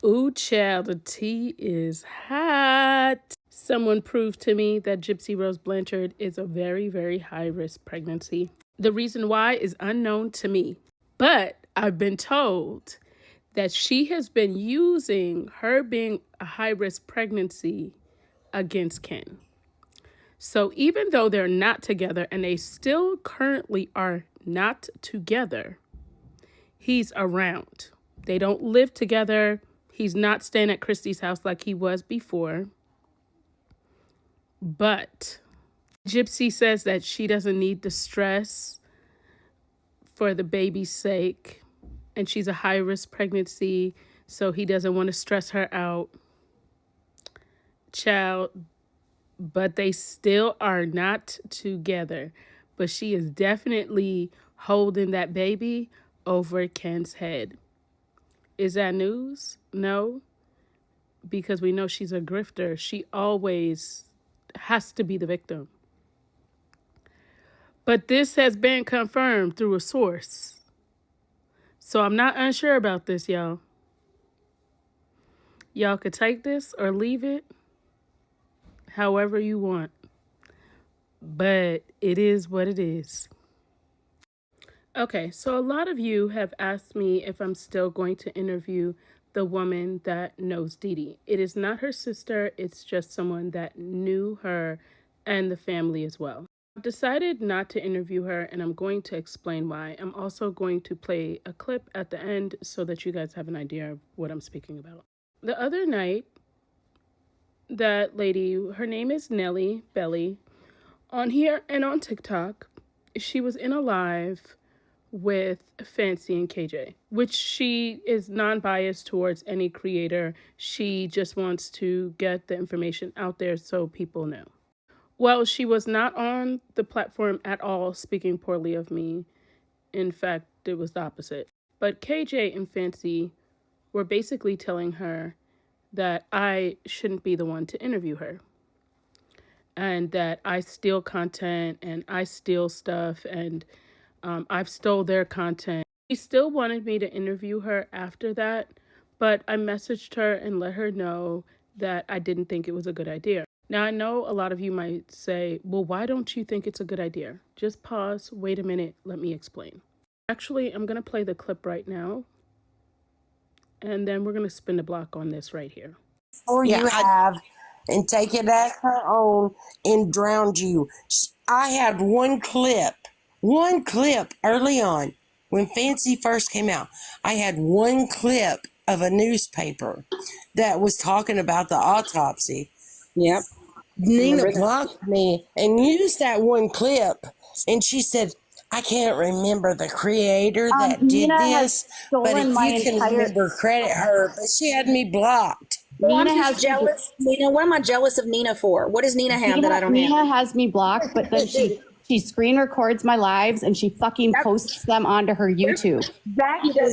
Ooh, child, the tea is hot. Someone proved to me that Gypsy Rose Blanchard is a very, very high-risk pregnancy. The reason why is unknown to me, but I've been told that she has been using her being a high-risk pregnancy against Ken. So even though they're not together and they still currently are not together, he's around. They don't live together. He's not staying at Christy's house like he was before. But Gypsy says that she doesn't need the stress for the baby's sake. And she's a high-risk pregnancy, so he doesn't want to stress her out. Child, but they still are not together. But she is definitely holding that baby over Ken's head. Is that news? No, because we know she's a grifter. She always has to be the victim. But this has been confirmed through a source. So I'm not unsure about this, y'all. Y'all could take this or leave it however you want. But it is what it is. Okay, so a lot of you have asked me if I'm still going to interview the woman that knows Dee Dee. It is not her sister, it's just someone that knew her and the family as well. I've decided not to interview her, and I'm going to explain why. I'm also going to play a clip at the end so that you guys have an idea of what I'm speaking about. The other night, that lady, her name is Nellie Belly, on here and on TikTok, she was in a live with Fancy and KJ, which she is non-biased towards any creator. She just wants to get the information out there so people know. Well, she was not on the platform at all speaking poorly of me. In fact, it was the opposite. But KJ and Fancy were basically telling her that I shouldn't be the one to interview her, and that I steal content and I steal stuff, and I've stole their content. She still wanted me to interview her after that, but I messaged her and let her know that I didn't think it was a good idea. Now, I know a lot of you might say, well, why don't you think it's a good idea? Just pause, wait a minute, let me explain. Actually, I'm going to play the clip right now, and then we're going to spin the block on this right here. Or you have, and take it as her own and drowned you. I had one clip early on when Fancy first came out. I had one clip of a newspaper that was talking about the autopsy. Yep. Nina blocked me and used that one clip, and she said, I can't remember the creator that did this, but if you can remember, credit her. But she had me blocked. Nina has jealous. Nina, what am I jealous of Nina for? What does Nina have that I don't have? Nina has me blocked, but then she screen records my lives and she fucking posts them onto her YouTube.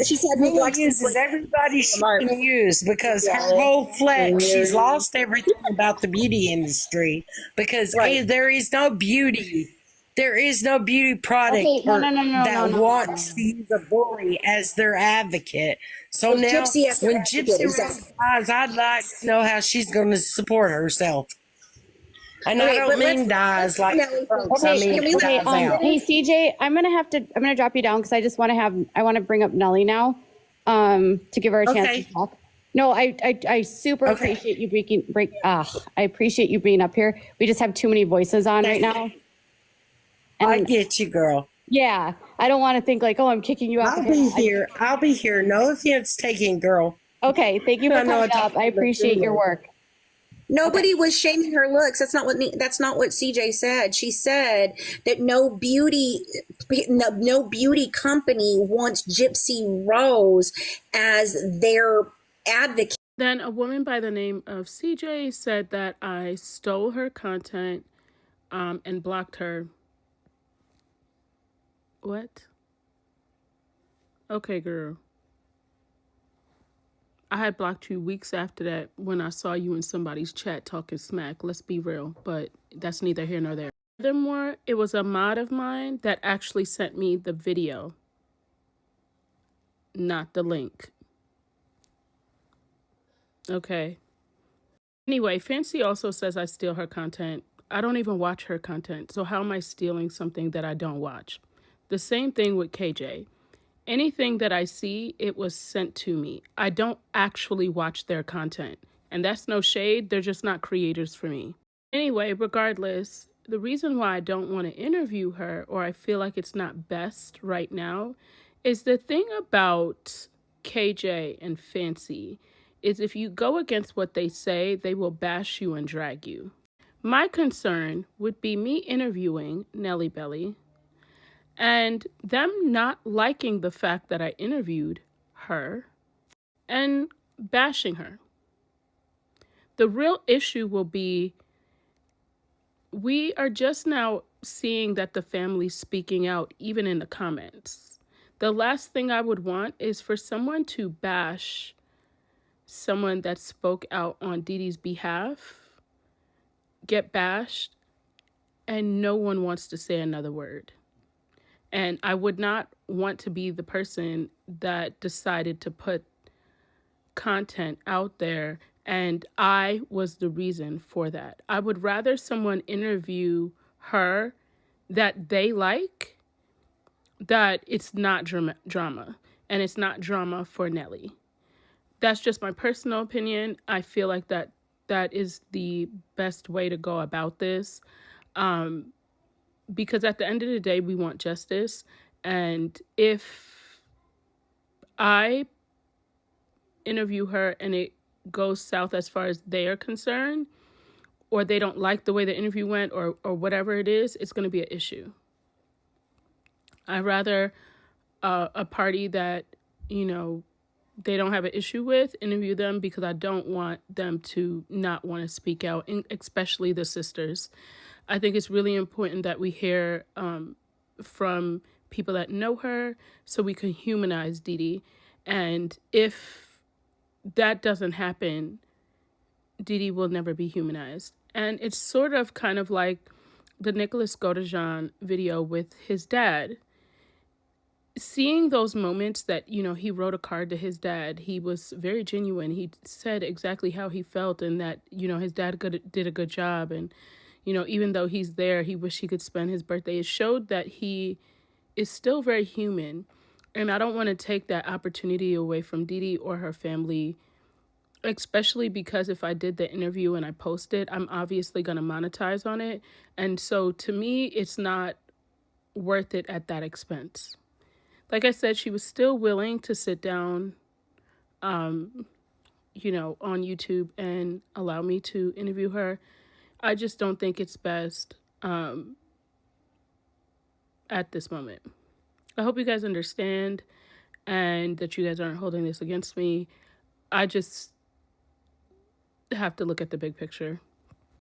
She said me blocked uses everybody she can use, because her whole flex, she's lost everything about the beauty industry, because there is no beauty. There is no beauty product that wants to use a bully as their advocate. So now, when Gypsy Rose dies, I'd like to know how she's going to support herself. And I don't mean dies like folks. I mean dies out. Hey CJ, I'm gonna drop you down because I want to bring up Nellie now, to give her a chance to talk. No, I super appreciate you I appreciate you being up here. We just have too many voices on right now. And I get you, girl. Yeah, I don't want to think like, oh, I'm kicking you out. I'll be here. No offense taken, girl. Okay, thank you for coming up. I appreciate your work. Nobody was shaming her looks. That's not what CJ said. She said that no beauty company wants Gypsy Rose as their advocate. Then a woman by the name of CJ said that I stole her content and blocked her. What? Okay, girl. I had blocked you weeks after that when I saw you in somebody's chat talking smack. Let's be real, but that's neither here nor there. Furthermore, it was a mod of mine that actually sent me the video, not the link. Okay. Anyway, Fancy also says I steal her content. I don't even watch her content, so how am I stealing something that I don't watch? The same thing with KJ. Anything that I see, it was sent to me. I don't actually watch their content. And that's no shade, they're just not creators for me. Anyway, regardless, the reason why I don't want to interview her, or I feel like it's not best right now, is the thing about KJ and Fancy is if you go against what they say, they will bash you and drag you. My concern would be me interviewing Nelly Belly and them not liking the fact that I interviewed her and bashing her. The real issue will be we are just now seeing that the family's speaking out, even in the comments. The last thing I would want is for someone to bash someone that spoke out on Dee Dee's behalf, get bashed, and no one wants to say another word. And I would not want to be the person that decided to put content out there and I was the reason for that. I would rather someone interview her that they like, that it's not drama and it's not drama for Nelly. That's just my personal opinion. I feel like that is the best way to go about this. Because at the end of the day, we want justice. And if I interview her and it goes south as far as they are concerned, or they don't like the way the interview went, or whatever it is, it's going to be an issue. I'd rather a party that, you know, they don't have an issue with, interview them, because I don't want them to not want to speak out, and especially the sisters. I think it's really important that we hear from people that know her so we can humanize Dee Dee. And if that doesn't happen, Dee Dee will never be humanized. And it's sort of kind of like the Nicholas GODEJOHN video with his dad. Seeing those moments that, you know, he wrote a card to his dad, he was very genuine. He said exactly how he felt and that, you know, his dad did a good job. And, you know, even though he's there, he wished he could spend his birthday. It showed that he is still very human. And I don't want to take that opportunity away from Dee Dee or her family, especially because if I did the interview and I post it, I'm obviously going to monetize on it. And so to me, it's not worth it at that expense. Like I said, she was still willing to sit down, you know, on YouTube and allow me to interview her. I just don't think it's best at this moment. I hope you guys understand and that you guys aren't holding this against me. I just have to look at the big picture.